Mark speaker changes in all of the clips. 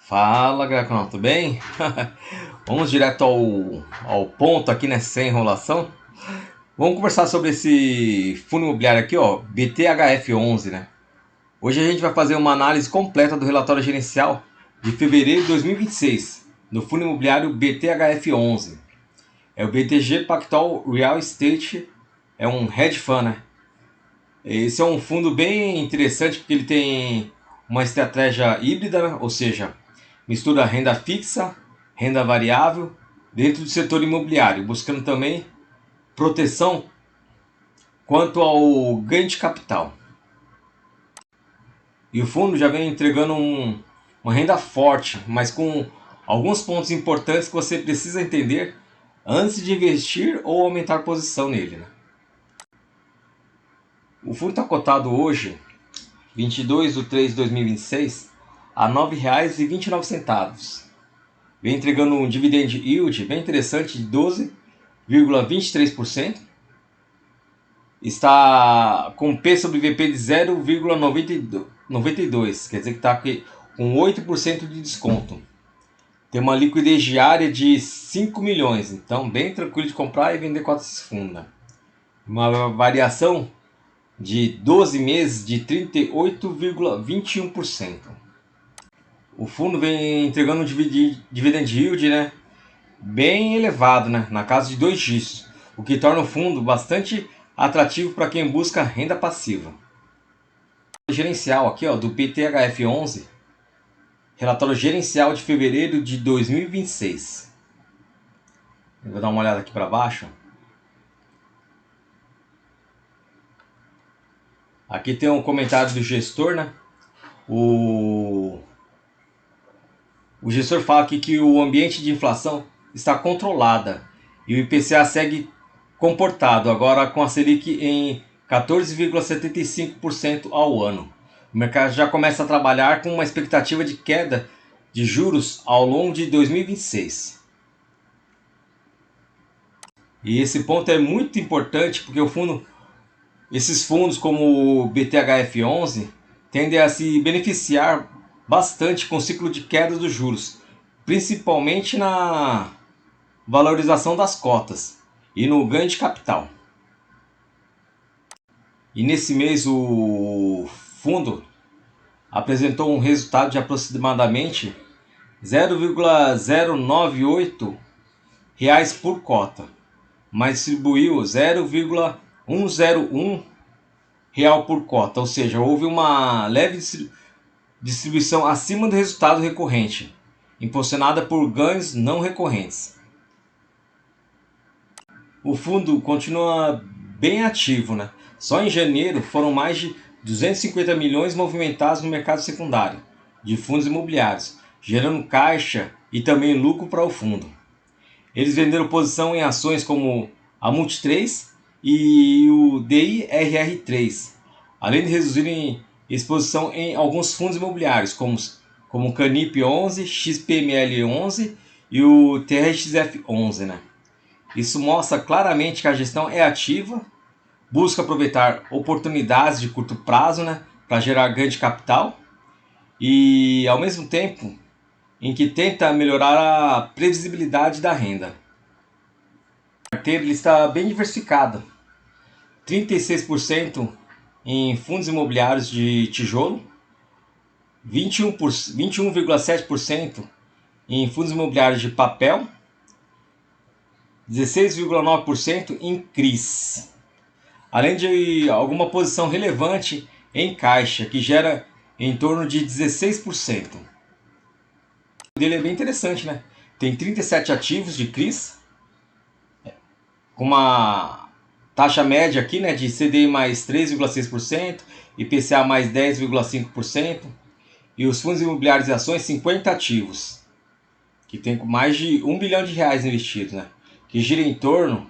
Speaker 1: Fala, Gracão, tudo bem? Vamos direto ao ponto aqui, né? Sem enrolação. Vamos conversar sobre esse fundo imobiliário aqui, ó, BTHF11, né? Hoje a gente vai fazer uma análise completa do relatório gerencial de fevereiro de 2026 no fundo imobiliário BTHF11. É o BTG Pactual Real Estate, é um hedge fund, né? Esse é um fundo bem interessante porque ele tem uma estratégia híbrida, né? Ou seja, mistura renda fixa, renda variável dentro do setor imobiliário, buscando também proteção quanto ao ganho de capital. E o fundo já vem entregando uma renda forte, mas com alguns pontos importantes que você precisa entender antes de investir ou aumentar a posição nele, né? O fundo está cotado hoje, 22 de 3 de 2026, a R$ 9,29. Vem entregando um dividend yield bem interessante de 12,23%. Está com P sobre VP de 0,92, quer dizer que está com 8% de desconto. Tem uma liquidez diária de 5 milhões, então bem tranquilo de comprar e vender cotas esse fundo. Uma variação de 12 meses de 38,21%. O fundo vem entregando um dividend yield, né, bem elevado, né, na casa de 2 dígitos, o que torna o fundo bastante atrativo para quem busca renda passiva. O gerencial aqui, ó, do BTHF11, relatório gerencial de fevereiro de 2026. Eu vou dar uma olhada aqui para baixo. Aqui tem um comentário do gestor, né? O gestor fala aqui que o ambiente de inflação está controlada e o IPCA segue comportado, agora com a Selic em 14,75% ao ano. O mercado já começa a trabalhar com uma expectativa de queda de juros ao longo de 2026. E esse ponto é muito importante porque esses fundos como o BTHF11 tendem a se beneficiar bastante com o ciclo de queda dos juros, principalmente na valorização das cotas e no ganho de capital. E nesse mês o fundo apresentou um resultado de aproximadamente 0,098 reais por cota, mas distribuiu 0,101 real por cota, ou seja, houve uma leve distribuição acima do resultado recorrente, impulsionada por ganhos não recorrentes. O fundo continua bem ativo, né? Só em janeiro foram mais de 250 milhões movimentados no mercado secundário de fundos imobiliários, gerando caixa e também lucro para o fundo. Eles venderam posição em ações como a Multi3 e o DIRR3, além de reduzirem exposição em alguns fundos imobiliários, como o Canip 11, XPML 11 e o TRXF 11, né? Isso mostra claramente que a gestão é ativa, busca aproveitar oportunidades de curto prazo, né, para gerar ganho de capital e, ao mesmo tempo, em que tenta melhorar a previsibilidade da renda. A carteira está bem diversificada, 36% em fundos imobiliários de tijolo, 21,7% em fundos imobiliários de papel, 16,9% em CRIs, além de alguma posição relevante em caixa, que gera em torno de 16%. O dele é bem interessante, né? Tem 37 ativos de CRIs, com uma taxa média aqui, né, de CDI mais 3,6%, IPCA mais 10,5%, e os fundos imobiliários e ações 50 ativos, que tem mais de R$ 1 bilhão investidos, né, que gira em torno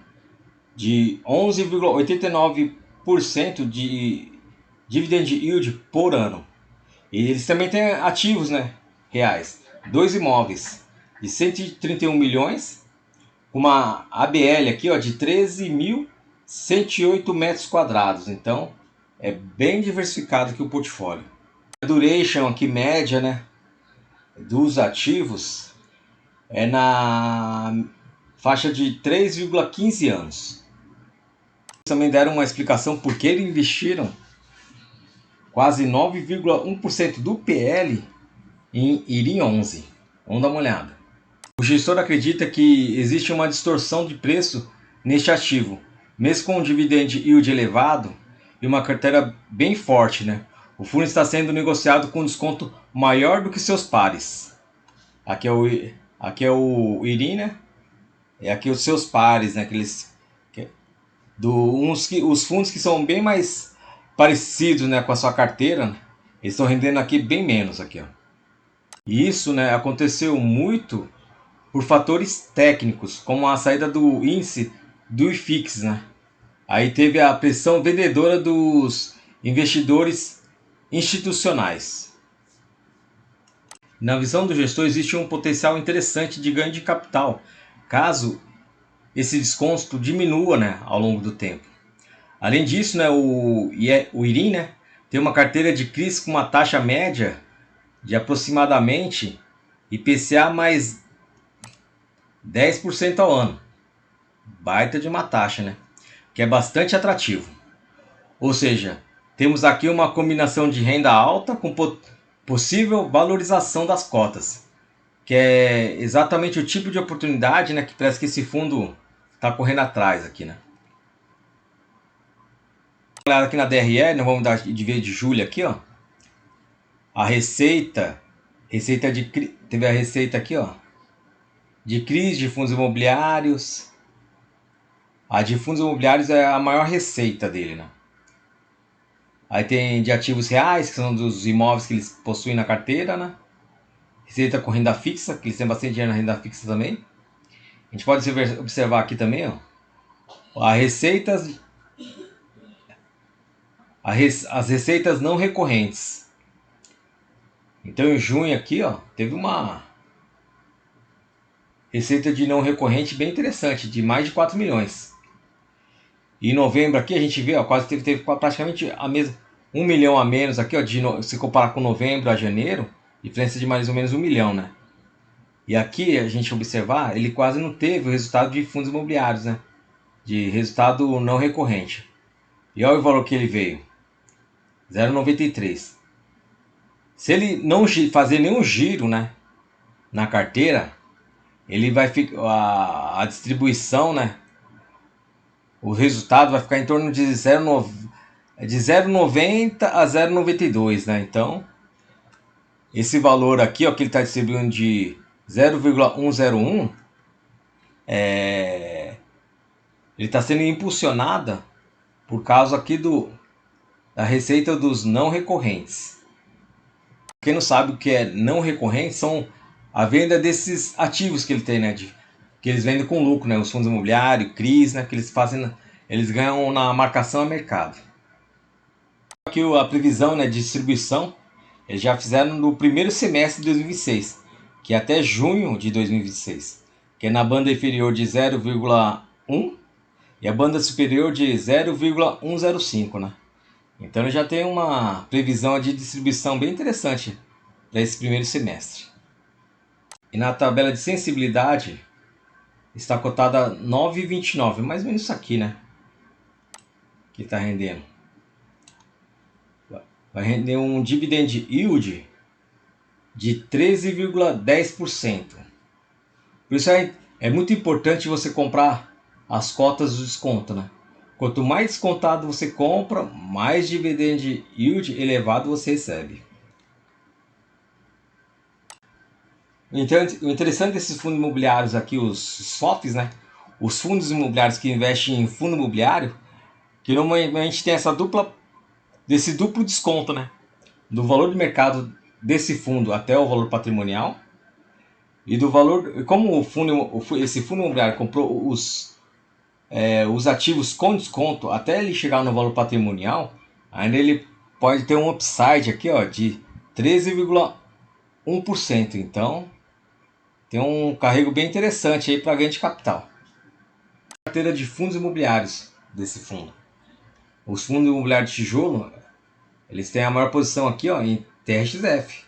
Speaker 1: de 11,89% de dividend yield por ano. E eles também têm ativos, né, reais, 2 imóveis de 131 milhões, uma ABL aqui, ó, de 13.108 metros quadrados. Então é bem diversificado aqui o portfólio. A duration aqui média, né, dos ativos é na faixa de 3,15 anos. Também deram uma explicação por que eles investiram quase 9,1% do PL em IRI 11. Vamos dar uma olhada. O gestor acredita que existe uma distorção de preço neste ativo, mesmo com um dividend yield elevado e uma carteira bem forte, né? O fundo está sendo negociado com um desconto maior do que seus pares. Aqui é o IRI, né? É aqui os seus pares, né? Os fundos que são bem mais parecidos, né, com a sua carteira, né? Eles estão rendendo aqui bem menos aqui, ó. E isso, né, aconteceu muito por fatores técnicos, como a saída do índice do IFIX, né? Aí teve a pressão vendedora dos investidores institucionais. Na visão do gestor, existe um potencial interessante de ganho de capital, caso esse desconto diminua, né, ao longo do tempo. Além disso, né, o IRI, né, tem uma carteira de CRIs com uma taxa média de aproximadamente IPCA mais 10% ao ano. Baita de uma taxa, né? Que é bastante atrativo. Ou seja, temos aqui uma combinação de renda alta com possível valorização das cotas, que é exatamente o tipo de oportunidade, né, que parece que esse fundo está correndo atrás aqui, né? Olhar aqui na DRE, nós vamos dar de ver de julho aqui, ó. A receita teve a receita aqui, ó, de CRIs, de fundos imobiliários. A de fundos imobiliários é a maior receita dele, né? Aí tem de ativos reais, que são dos imóveis que eles possuem na carteira, né? Receita com renda fixa, que eles têm bastante dinheiro na renda fixa também. A gente pode observar aqui também, ó, as receitas não recorrentes. Então em junho aqui, ó, teve uma receita de não recorrente bem interessante, de mais de 4 milhões. E em novembro aqui a gente vê, ó, quase teve praticamente a mesma, 1 milhão a menos aqui, ó, se comparar com novembro a janeiro, diferença de mais ou menos 1 milhão, né? E aqui a gente observar, ele quase não teve o resultado de fundos imobiliários, né? De resultado não recorrente. E olha o valor que ele veio, 0,93. Se ele não fazer nenhum giro, né, na carteira, ele vai ficar a distribuição, né? O resultado vai ficar em torno de 0,90 a 0,92, né? Então, esse valor aqui, ó, que ele está distribuindo de 0,101, ele está sendo impulsionada por causa aqui da receita dos não recorrentes. Quem não sabe o que é não recorrente, são a venda desses ativos que ele tem, né? Que eles vendem com lucro, né? Os fundos imobiliários, CRIs, né? Que eles ganham na marcação a mercado. Aqui a previsão, né, de distribuição, eles já fizeram no primeiro semestre de 2026, que é até junho de 2026, que é na banda inferior de 0,1 e a banda superior de 0,105, né? Então ele já tem uma previsão de distribuição bem interessante para esse primeiro semestre. E na tabela de sensibilidade está cotada 9,29, mais ou menos isso aqui, né? Que está rendendo. Vai render um dividend yield de 13,10%. Por isso é muito importante você comprar as cotas do desconto, né? Quanto mais descontado você compra, mais dividend yield elevado você recebe. Então, o interessante desses fundos imobiliários aqui, os FOFs, né? Os fundos imobiliários que investem em fundo imobiliário, que normalmente tem desse duplo desconto, né? Do valor de mercado desse fundo até o valor patrimonial e do valor, como esse fundo imobiliário comprou os ativos com desconto até ele chegar no valor patrimonial, ainda ele pode ter um upside aqui, ó, de 13,1%. Então tem um carrego bem interessante aí para ganho de capital. Carteira de fundos imobiliários desse fundo. Os fundos imobiliários de tijolo, eles têm a maior posição aqui, ó, em TRXF.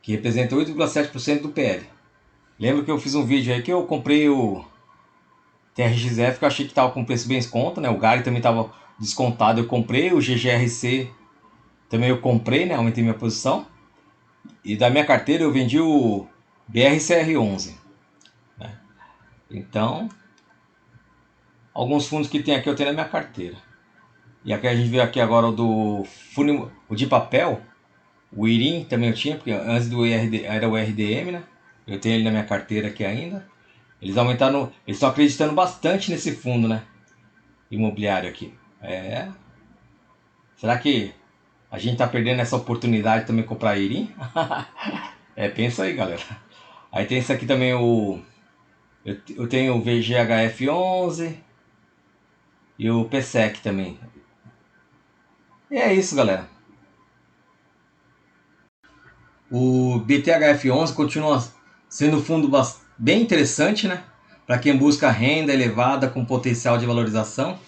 Speaker 1: que representa 8,7% do PL. Lembro que eu fiz um vídeo aí que eu comprei o TRXF, que eu achei que estava com preço bem em conta, né? O GARI também estava descontado, eu comprei. O GGRC também eu comprei, né? Aumentei minha posição. E da minha carteira eu vendi o BRCR11, né? Então, alguns fundos que tem aqui eu tenho na minha carteira. E aqui a gente vê aqui agora o de papel, o IRIM também eu tinha, porque antes do era o RDM, né? Eu tenho ele na minha carteira aqui ainda. Eles aumentaram, eles estão acreditando bastante nesse fundo, né? Imobiliário aqui. Será que a gente tá perdendo essa oportunidade de também comprar IRIM? Pensa aí, galera. Aí tem esse aqui também, eu tenho o VGHF11 e o PSEC também. E é isso, galera. O BTHF11 continua sendo um fundo bem interessante, né? Para quem busca renda elevada com potencial de valorização.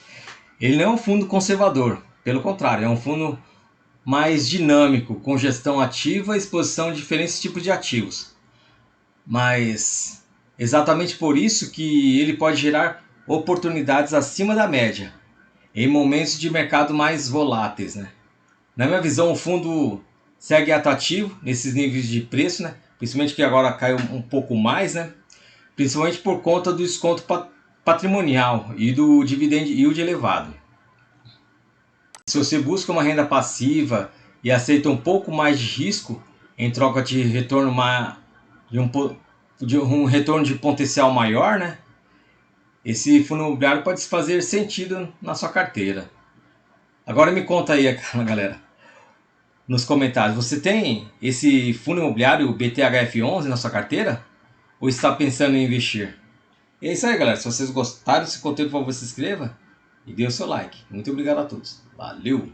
Speaker 1: Ele não é um fundo conservador, pelo contrário, é um fundo mais dinâmico, com gestão ativa e exposição a diferentes tipos de ativos. Mas exatamente por isso que ele pode gerar oportunidades acima da média, em momentos de mercado mais voláteis, né? Na minha visão, o fundo segue atrativo nesses níveis de preço, né? Principalmente que agora caiu um pouco mais, né? Principalmente por conta do desconto patrimonial e do dividend yield elevado. Se você busca uma renda passiva e aceita um pouco mais de risco em troca de retorno de um retorno de potencial maior, né? Esse fundo imobiliário pode fazer sentido na sua carteira. Agora me conta aí, galera, nos comentários, você tem esse fundo imobiliário BTHF11 na sua carteira? Ou está pensando em investir? E é isso aí, galera. Se vocês gostaram desse conteúdo, por favor, se inscreva e dê o seu like. Muito obrigado a todos. Valeu!